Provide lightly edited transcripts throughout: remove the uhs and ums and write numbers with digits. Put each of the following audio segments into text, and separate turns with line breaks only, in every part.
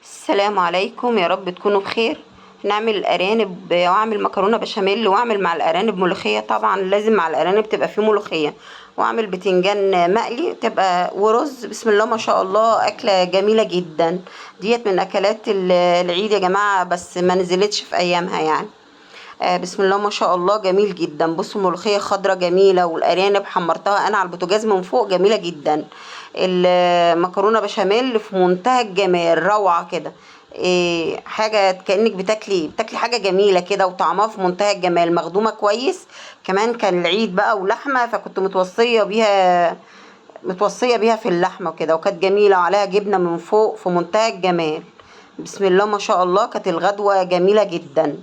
السلام عليكم، يا رب تكونوا بخير. نعمل ارانب واعمل مكرونه بشاميل واعمل مع الارانب ملوخيه. طبعا لازم مع الارانب تبقى فيه ملوخيه، واعمل بتنجان مقلي تبقى ورز. بسم الله ما شاء الله، اكله جميله جدا. ديت من اكلات العيد يا جماعه، بس ما نزلتش في ايامها يعني. بسم الله ما شاء الله، جميل جدا. بصوا، ملوخية خضرة جميلة، والأرانب حمرتها أنا على البوتاجاز من فوق، جميلة جدا. المكرونة بشاميل في منتهى الجمال، روعة كده. حاجة كأنك بتاكلي حاجة جميلة كده، وطعمها في منتهى الجمال، مخدومة كويس. كمان كان العيد بقى ولحمة، فكنت متوصية بيها في اللحمة كده، وكانت جميلة، وعليها جبنة من فوق في منتهى الجمال. بسم الله ما شاء الله، كانت الغدوة جميلة جدا.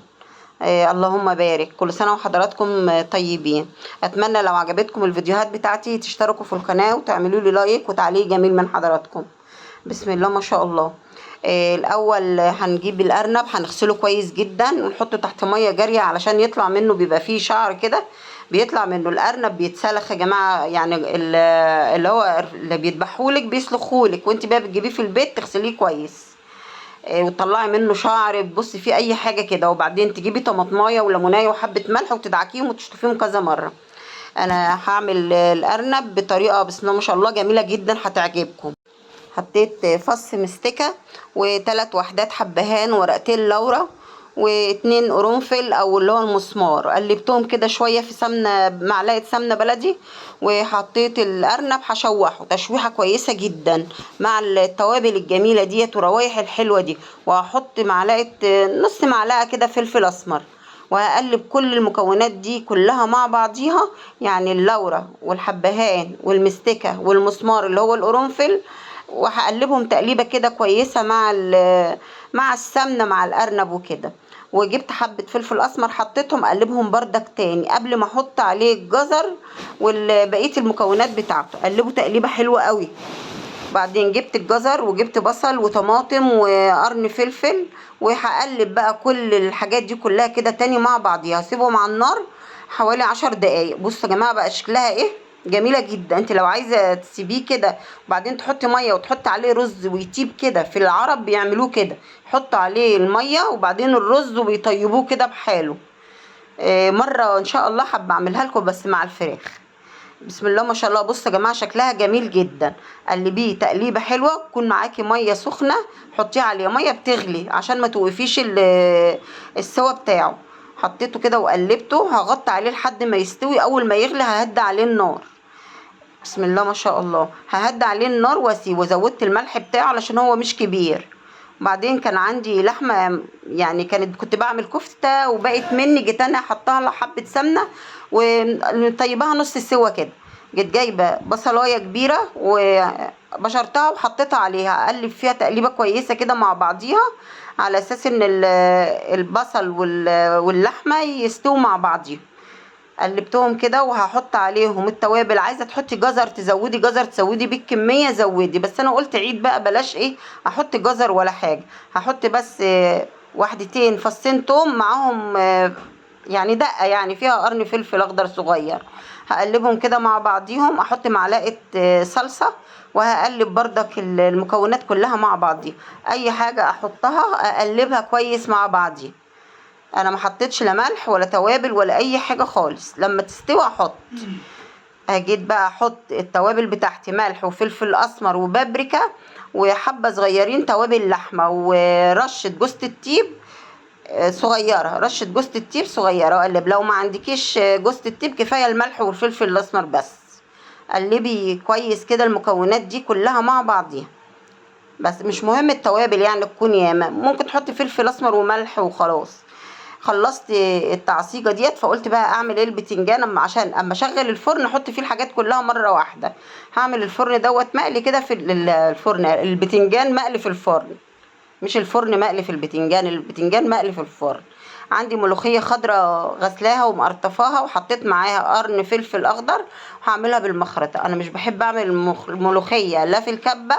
اللهم بارك. كل سنة وحضراتكم طيبين. اتمنى لو عجبتكم الفيديوهات بتاعتي تشتركوا في القناة وتعملوا لي لايك وتعليق جميل من حضراتكم. بسم الله ما شاء الله. الاول هنجيب الارنب، هنغسله كويس جدا ونحطه تحت مية جارية علشان يطلع منه، بيبقى فيه شعر كده بيطلع منه. الارنب بيتسلخ يا جماعة، يعني اللي هو اللي بيذبحهولك بيسلخهولك، وانت بقى بتجيبيه في البيت تغسليه كويس. وتطلعي منه شعر، تبصي فيه اي حاجه كده، وبعدين تجيبي طماطمايه وليمونايه وحبه ملح وتدعكيهم وتشطفيهم كذا مره. انا هعمل الارنب بطريقه بسم الله ما شاء الله جميله جدا، هتعجبكم. حطيت فص مستكه، وثلاث وحدات حبهان، ورقتين لورا، واتنين قرنفل او اللي هو المسمار. قلبتهم كده شويه في سمنه، معلقه سمنه بلدي. وحطيت الارنب هشوحه تشويحه كويسه جدا مع التوابل الجميله ديت والروايح الحلوه دي. وهحط نص معلقه كده فلفل اسمر. وهقلب كل المكونات دي كلها مع بعضيها، يعني اللورة والحبهان والمستكة والمسمار اللي هو القرنفل. وهقلبهم تقليبه كده كويسه مع السمنه مع الارنب وكده. وجبت حبه فلفل اسمر حطيتهم، اقلبهم بردك تاني قبل ما احط عليه الجزر وبقيه المكونات بتاعته. اقلبه تقليبه حلوه قوي. بعدين جبت الجزر، وجبت بصل وطماطم وقرن فلفل. وهقلب بقى كل الحاجات دي كلها كده تاني مع بعضيها، هسيبهم على النار حوالي 10 دقايق. بصوا يا جماعه بقى شكلها ايه، جميله جدا. انت لو عايزه تسيبيه كده وبعدين تحطي ميه وتحطي عليه رز ويطيب كده، في العرب بيعملوه كده، يحطوا عليه الميه وبعدين الرز ويطيبوه كده بحاله. مره ان شاء الله حابه اعملها لكم بس مع الفراخ. بسم الله ما شاء الله. بصوا يا جماعه شكلها جميل جدا. قلبيه تقليبه حلوه، تكون معاكي ميه سخنه، حطيها عليه ميه بتغلي عشان ما توقفيش السوا بتاعه. حطيته كده وقلبته، هغطي عليه لحد ما يستوي. اول ما يغلي ههدي عليه النار. بسم الله ما شاء الله، ههدي عليه النار واسيبه. وزودت الملح بتاعه علشان هو مش كبير. وبعدين كان عندي لحمه، يعني كنت بعمل كفته وبقت مني، جيت انا احطها على حبه سمنه وطيبها نص سوا كده. جيت جايبه بصلايه كبيره وبشرتها وحطيتها عليها، اقلب فيها تقليبه كويسه كده مع بعضيها، على اساس ان البصل واللحمه يستووا مع بعضيهم. قلبتهم كده، وهحط عليهم التوابل. عايزه تحطي جزر تزودي جزر، تزودي بالكميه زودي، بس انا قلت عيد بقى بلاش احط جزر ولا حاجه. هحط بس وحدتين فصين توم معاهم، يعني دقه يعني فيها قرن فلفل اخضر صغير. هقلبهم كده مع بعضيهم. احط معلقه صلصه، وهقلب بردك المكونات كلها مع بعضيها. اي حاجه احطها اقلبها كويس مع بعضيها. انا ما حطيتش لا ملح ولا توابل ولا اي حاجه خالص. لما تستوي احط. جيت بقى احط التوابل بتاعتي، ملح وفلفل اسمر وبابريكا، وحبه صغيرين توابل لحمه، ورشه جوز الطيب صغيره، رشه جوز الطيب صغيره. اقلب. لو ما عندكيش جوز الطيب كفايه الملح والفلفل الاسمر بس. قلبي كويس كده المكونات دي كلها مع بعضيها. بس مش مهم التوابل يعني تكون ياما، ممكن تحطي فلفل اسمر وملح وخلاص. خلصت التعصيجه ديت، فقلت بقى اعمل البتنجان عشان اما اشغل الفرن احط فيه الحاجات كلها مره واحده. هعمل الفرن دوت مقلي كده في الفرن، البتنجان مقلي في الفرن، مش الفرن مقلي في البتنجان، البتنجان مقلي في الفرن. عندي ملوخيه خضراء غسلاها ومقرطفاها، وحطيت معاها قرن فلفل اخضر. وهعملها بالمخرطه. انا مش بحب اعمل الملوخيه لا في الكبه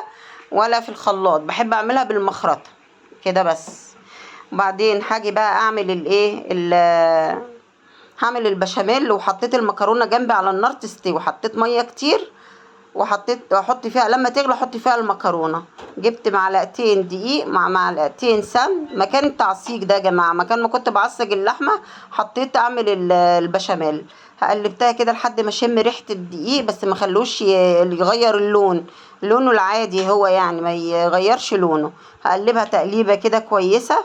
ولا في الخلاط، بحب اعملها بالمخرطه كده بس. وبعدين هاجي بقى اعمل هعمل البشاميل. وحطيت المكرونه جنبي على النار تستوي، حطيت ميه كتير احط فيها لما تغلي احط فيها المكرونه. جبت معلقتين دقيق مع معلقتين سمن مكان التعصيج ده يا جماعه، مكان ما كنت بعصج اللحمه حطيت اعمل البشاميل. قلبتها كده لحد ما اشم ريحه الدقيق، بس ما خلوش يغير اللون، لونه العادي هو يعني ما يغيرش لونه. هقلبها تقليبه كده كويسه.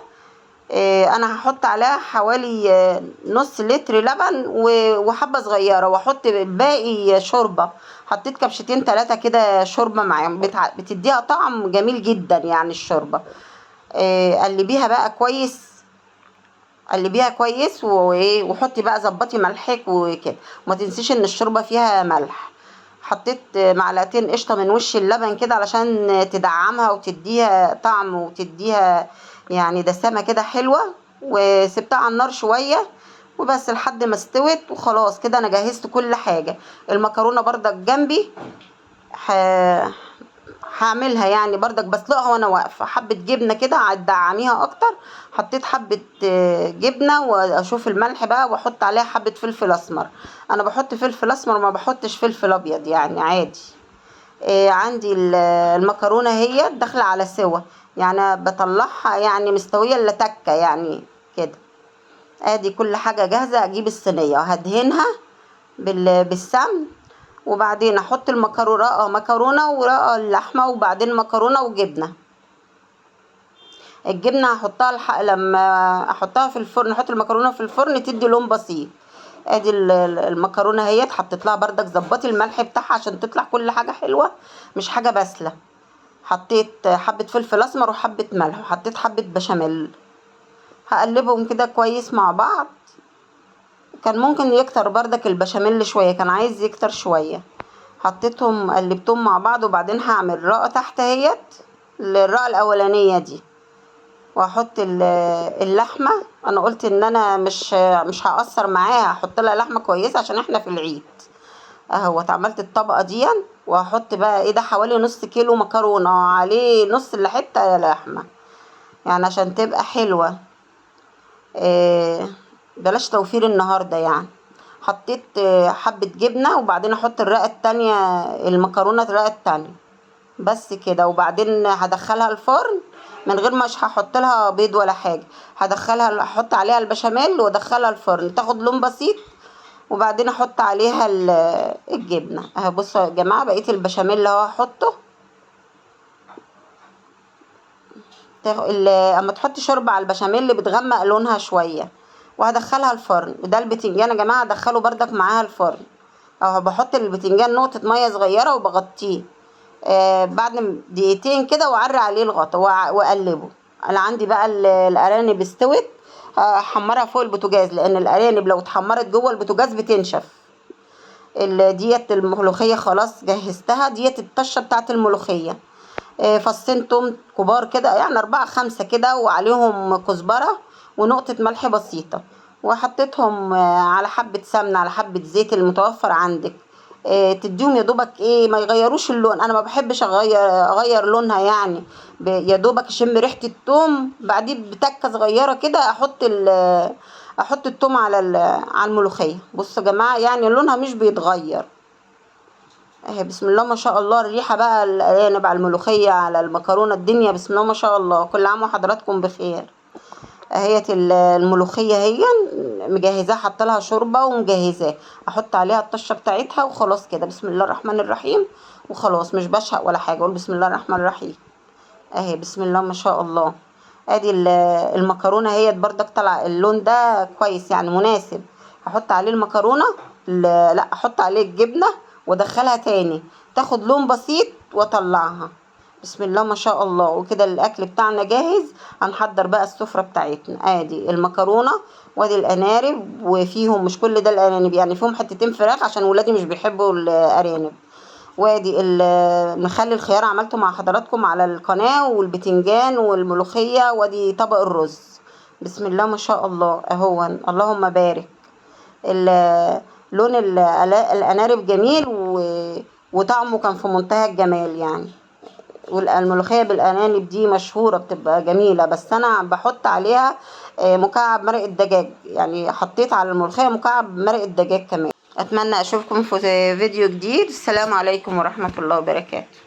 انا هحط عليها حوالي نص لتر لبن وحبه صغيره، واحط باقي شوربه. حطيت كبشتين 3 كده شوربه معاهم، بتديها طعم جميل جدا يعني الشوربه. قلبيها بقى كويس، قلبيها كويس وحطي بقى ظبطي ملحك وكده، وما تنسيش ان الشوربه فيها ملح. حطيت معلقتين قشطه من وش اللبن كده علشان تدعمها وتديها طعم وتديها يعني دسامه كده حلوه. وسبتها على النار شويه وبس لحد ما استوت، وخلاص كده انا جهزت كل حاجه. المكرونه برضك جنبي هعملها يعني برضك بسلقها وانا واقفه. حبه جبنه كده هتدعميها اكتر. حطيت حبه جبنه، واشوف الملح بقى واحط عليها حبه فلفل اسمر. انا بحط فلفل اسمر ما بحطش فلفل ابيض يعني عادي. عندي المكرونه هي داخله على سوا، يعني بطلعها يعني مستويه الا تكه يعني كده. ادي كل حاجه جاهزه. اجيب الصينيه وهدهنها بالسمن، وبعدين احط المكرونه مكرونه ورقه اللحمه، وبعدين مكرونه وجبنه. الجبنه هحطها لما احطها في الفرن، احط المكرونه في الفرن تدي لون بسيط. ادي المكرونه اهي اتحطت لها بردك. ظبطي الملح بتاعها عشان تطلع كل حاجه حلوه مش حاجه باسله. حطيت حبه فلفل اسمر وحبه ملح وحطيت حبه بشاميل. هقلبهم كده كويس مع بعض. كان ممكن يكتر بردك البشاميل شويه، كان عايز يكتر شويه. حطيتهم قلبتهم مع بعض، وبعدين هعمل رقه تحت اهيت الرقه الاولانيه دي، واحط اللحمه. انا قلت ان انا مش هقصر معاها، هحط لها لحمه كويسه عشان احنا في العيد اهوت. عملت الطبقه دي، وهحط بقى ايه ده حوالي نص كيلو مكرونه عليه نص حته لحمه يعني عشان تبقى حلوه. إيه بلاش توفير النهارده يعني. حطيت حبه جبنه، وبعدين احط الرقه التانية المكرونه الرقه التانية بس كده. وبعدين هدخلها الفرن من غير مش هحط لها بيض ولا حاجه. هدخلها احط عليها البشاميل وادخلها الفرن تاخد لون بسيط، وبعدين احط عليها الجبنه اهي. بصوا يا جماعه بقيه البشاميل اللي هو هحطه. اما تحطي شوربه على البشاميل بتغمق لونها شويه. وهدخلها الفرن. ده البتنجان يا جماعه ادخله بردك معاها الفرن. اهو بحط البتنجان نقطه ميه صغيره وبغطيه بعد دقيقتين كده، واعري عليه الغطا واقلبه. انا عندي بقى الارانب استوت. هحمرها فوق البوتاجاز، لان الارانب لو اتحمرت جوه البوتاجاز بتنشف. ديت الملوخيه خلاص جهزتها. ديت الطشه بتاعت الملوخيه. فصين توم كبار كده يعني 4 5 كده، وعليهم كزبره ونقطه ملح بسيطه. وحطيتهم على حبه سمنه على حبه زيت المتوفر عندك. تديهم يا دوبك ايه ما يغيروش اللون. انا ما بحبش اغير لونها يعني. يا دوبك اشم ريحه التوم، بعدين بتكه صغيره كده احط التوم على الملوخيه. بصوا يا جماعه يعني لونها مش بيتغير اهي. بسم الله ما شاء الله. الريحه بقى الارانب على الملوخيه على المكرونه، الدنيا بسم الله ما شاء الله. كل عام وحضراتكم بخير. اهيت الملوخيه هي مجهزاها، حاطه لها شوربه ومجهزاه. احط عليها الطشه بتاعتها وخلاص كده. بسم الله الرحمن الرحيم. وخلاص مش بشهق ولا حاجه، اقول بسم الله الرحمن الرحيم اهي. بسم الله ما شاء الله. ادي المكرونه هي بردك طالعه اللون ده كويس يعني مناسب. هحط عليه المكرونه. لا احط عليه الجبنه وادخلها تاني تاخد لون بسيط واطلعها. بسم الله ما شاء الله. وكده الاكل بتاعنا جاهز. هنحضر بقى السفره بتاعتنا. ادي المكرونه وادي الارانب، وفيهم مش كل ده الارانب يعني، فيهم حتتين فراخ عشان ولادي مش بيحبوا الارانب. وادي مخلي الخيار عملته مع حضراتكم على القناة، والبتنجان والملوخية، وادي طبق الرز. بسم الله ما شاء الله اهو. اللهم بارك. لون الأنارب جميل وطعمه كان في منتهى الجمال يعني. والملوخية بالأنانب دي مشهورة بتبقى جميلة، بس أنا بحط عليها مكعب مرق الدجاج يعني. حطيت على الملوخية مكعب مرق الدجاج كمان. اتمنى اشوفكم في فيديو جديد. السلام عليكم ورحمة الله وبركاته.